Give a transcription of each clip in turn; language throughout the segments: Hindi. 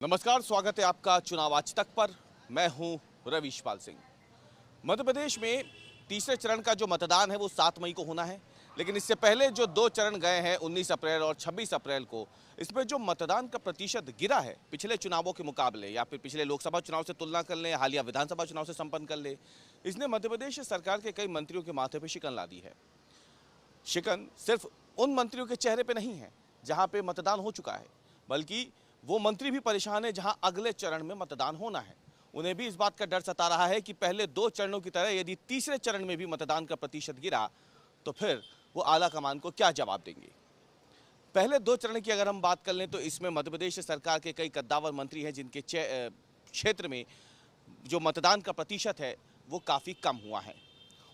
नमस्कार, स्वागत है आपका चुनाव आज तक पर। मैं हूं रविशपाल सिंह। मध्य प्रदेश में तीसरे चरण का जो मतदान है वो 7 मई को होना है, लेकिन इससे पहले जो 2 चरण गए हैं 19 अप्रैल और 26 अप्रैल को, इसमें जो मतदान का प्रतिशत गिरा है पिछले चुनावों के मुकाबले या फिर पिछले लोकसभा चुनाव से तुलना कर लें, हालिया विधानसभा चुनाव से संपन्न कर ले, इसने मध्य प्रदेश सरकार के कई मंत्रियों के माथे पर शिकन ला दी है। शिकन सिर्फ उन मंत्रियों के चेहरे पर नहीं है जहाँ पे मतदान हो चुका है, बल्कि वो मंत्री भी परेशान है जहां अगले चरण में मतदान होना है। उन्हें भी इस बात का डर सता रहा है कि पहले 2 चरणों की तरह यदि तीसरे चरण में भी मतदान का प्रतिशत गिरा तो फिर वो आला कमान को क्या जवाब देंगे। पहले 2 चरण की अगर हम बात कर लें तो इसमें मध्य प्रदेश सरकार के कई कद्दावर मंत्री हैं जिनके क्षेत्र में जो मतदान का प्रतिशत है वो काफ़ी कम हुआ है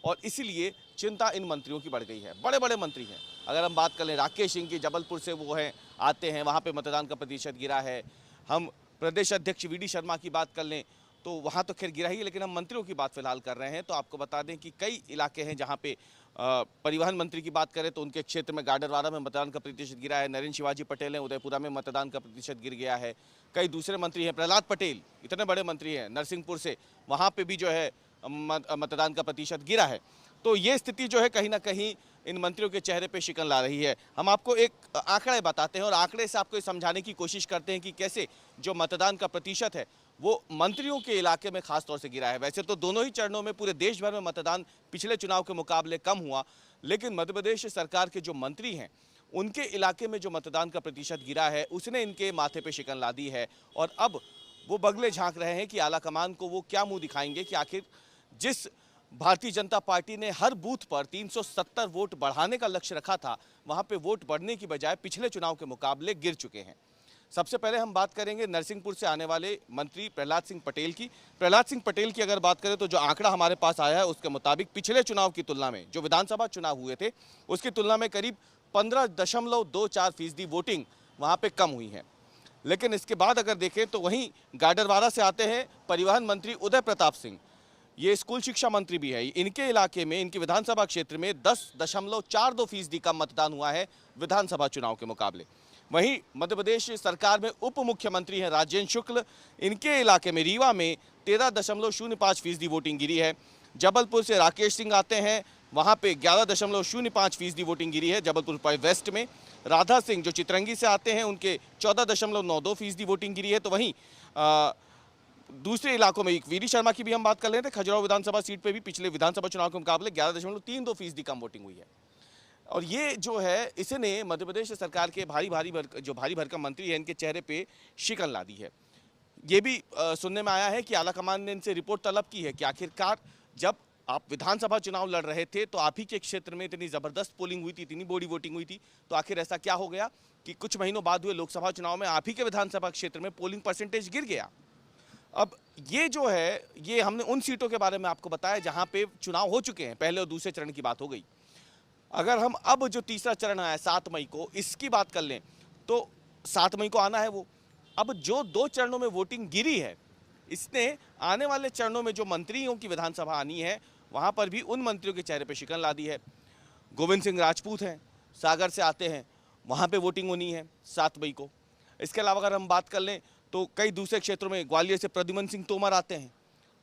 और इसीलिए चिंता इन मंत्रियों की बढ़ गई है। बड़े बड़े मंत्री हैं, अगर हम बात कर लें राकेश सिंह की, जबलपुर से वो हैं आते हैं, वहाँ पे मतदान का प्रतिशत गिरा है। हम प्रदेश अध्यक्ष वीडी शर्मा की बात कर लें तो वहाँ तो खैर गिरा ही, लेकिन हम मंत्रियों की बात फिलहाल कर रहे हैं। तो आपको बता दें कि कई इलाके हैं जहाँ पे परिवहन मंत्री की बात करें तो उनके क्षेत्र में गाडरवारा में मतदान का प्रतिशत गिरा है। नरेंद्र शिवाजी पटेल हैं, उदयपुरा में मतदान का प्रतिशत गिर गया है। कई दूसरे मंत्री हैं, प्रहलाद पटेल, इतने बड़े मंत्री हैं नरसिंहपुर से, वहाँ पर भी जो है मतदान का प्रतिशत गिरा है। तो ये स्थिति जो है कहीं ना कहीं इन मंत्रियों के चेहरे पे शिकन ला रही है। हम आपको एक आंकड़े बताते हैं और आंकड़े से आपको समझाने की कोशिश करते हैं कि कैसे जो मतदान का प्रतिशत है वो मंत्रियों के इलाके में खास तौर से गिरा है। वैसे तो दोनों ही चरणों में पूरे देश भर में मतदान पिछले चुनाव के मुकाबले कम हुआ, लेकिन मध्य प्रदेश सरकार के जो मंत्री हैं उनके इलाके में जो मतदान का प्रतिशत गिरा है उसने इनके माथे पर शिकन ला दी है। और अब वो बगले झाँक रहे हैं कि आला कमान को वो क्या मुँह दिखाएंगे कि आखिर जिस भारतीय जनता पार्टी ने हर बूथ पर 370 वोट बढ़ाने का लक्ष्य रखा था, वहां पे वोट बढ़ने की बजाय पिछले चुनाव के मुकाबले गिर चुके हैं। सबसे पहले हम बात करेंगे नरसिंहपुर से आने वाले मंत्री प्रहलाद सिंह पटेल की। प्रहलाद सिंह पटेल की अगर बात करें तो जो आंकड़ा हमारे पास आया है उसके मुताबिक पिछले चुनाव की तुलना में, जो विधानसभा चुनाव हुए थे उसकी तुलना में करीब 15.24% वोटिंग वहाँ पे कम हुई है। लेकिन इसके बाद अगर देखें तो वहीं गाडरवारा से आते हैं परिवहन मंत्री उदय प्रताप सिंह, ये स्कूल शिक्षा मंत्री भी है। इनके इलाके में, इनके विधानसभा क्षेत्र में 10.42% कम मतदान हुआ है विधानसभा चुनाव के मुकाबले। वहीं मध्य प्रदेश सरकार में उप मुख्यमंत्री हैं राजेंद्र शुक्ल, इनके इलाके में रीवा में 13.05% वोटिंग गिरी है। जबलपुर से राकेश सिंह आते हैं, वहाँ पे 11.05% वोटिंग गिरी है जबलपुर वेस्ट में। राधा सिंह जो चितरंगी से आते हैं उनके 14.92% वोटिंग गिरी है। तो वहीं दूसरे इलाकों में वीडी शर्मा की भी हम बात कर रहे थे, खजुराहो विधानसभा सीट पे भी पिछले विधानसभा चुनाव के मुकाबले 11.32% कम वोटिंग हुई है। और ये जो है इसने मध्य प्रदेश सरकार के भारी भरकम मंत्री हैं इनके चेहरे पे शिकन ला दी है। ये भी सुनने में आया है कि आला कमान ने इनसे रिपोर्ट तलब की है कि आखिरकार जब आप विधानसभा चुनाव लड़ रहे थे तो आप ही के क्षेत्र में इतनी ज़बरदस्त पोलिंग हुई थी, इतनी बड़ी वोटिंग हुई थी, तो आखिर ऐसा क्या हो गया कि कुछ महीनों बाद हुए लोकसभा चुनाव में आप ही के विधानसभा क्षेत्र में पोलिंग परसेंटेज गिर गया। अब ये जो है, ये हमने उन सीटों के बारे में आपको बताया जहां पे चुनाव हो चुके हैं, पहले और दूसरे चरण की बात हो गई। अगर हम अब जो तीसरा चरण आया 7 मई को, इसकी बात कर लें तो 7 मई को आना है वो। अब जो 2 चरणों में वोटिंग गिरी है, इसने आने वाले चरणों में जो मंत्रियों की विधानसभा आनी है वहां पर भी उन मंत्रियों के चेहरे पर शिकन ला दी है। गोविंद सिंह राजपूत हैं, सागर से आते हैं, वहाँ पर वोटिंग होनी है 7 मई को। इसके अलावा अगर हम बात कर लें तो कई दूसरे क्षेत्रों में ग्वालियर से प्रद्युमन सिंह तोमर आते हैं,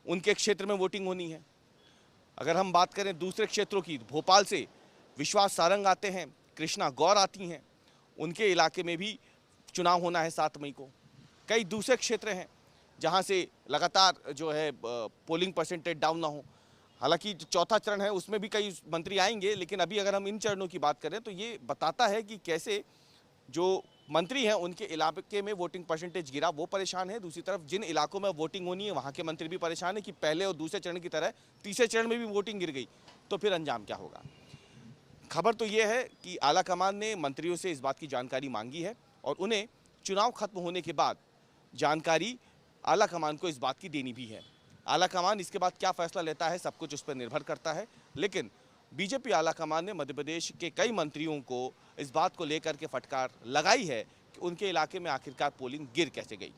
उनके क्षेत्र में वोटिंग होनी है। अगर हम बात करें दूसरे क्षेत्रों की, भोपाल से विश्वास सारंग आते हैं, कृष्णा गौर आती हैं, उनके इलाके में भी चुनाव होना है 7 मई को। कई दूसरे क्षेत्र हैं जहां से लगातार जो है पोलिंग परसेंटेज डाउन ना हो। हालांकि जो चौथा चरण है उसमें भी कई मंत्री आएंगे, लेकिन अभी अगर हम इन चरणों की बात करें तो ये बताता है कि कैसे जो मंत्री हैं उनके इलाके में वोटिंग परसेंटेज गिरा, वो परेशान है। दूसरी तरफ जिन इलाकों में वोटिंग होनी है वहाँ के मंत्री भी परेशान है कि पहले और दूसरे चरण की तरह तीसरे चरण में भी वोटिंग गिर गई तो फिर अंजाम क्या होगा। खबर तो ये है कि आला कमान ने मंत्रियों से इस बात की जानकारी मांगी है और उन्हें चुनाव खत्म होने के बाद जानकारी आला कमान को इस बात की देनी भी है। आला कमान इसके बाद क्या फैसला लेता है सब कुछ उस पर निर्भर करता है, लेकिन बीजेपी आला कमान ने मध्य प्रदेश के कई मंत्रियों को इस बात को लेकर के फटकार लगाई है कि उनके इलाके में आखिरकार पोलिंग गिर कैसे गई।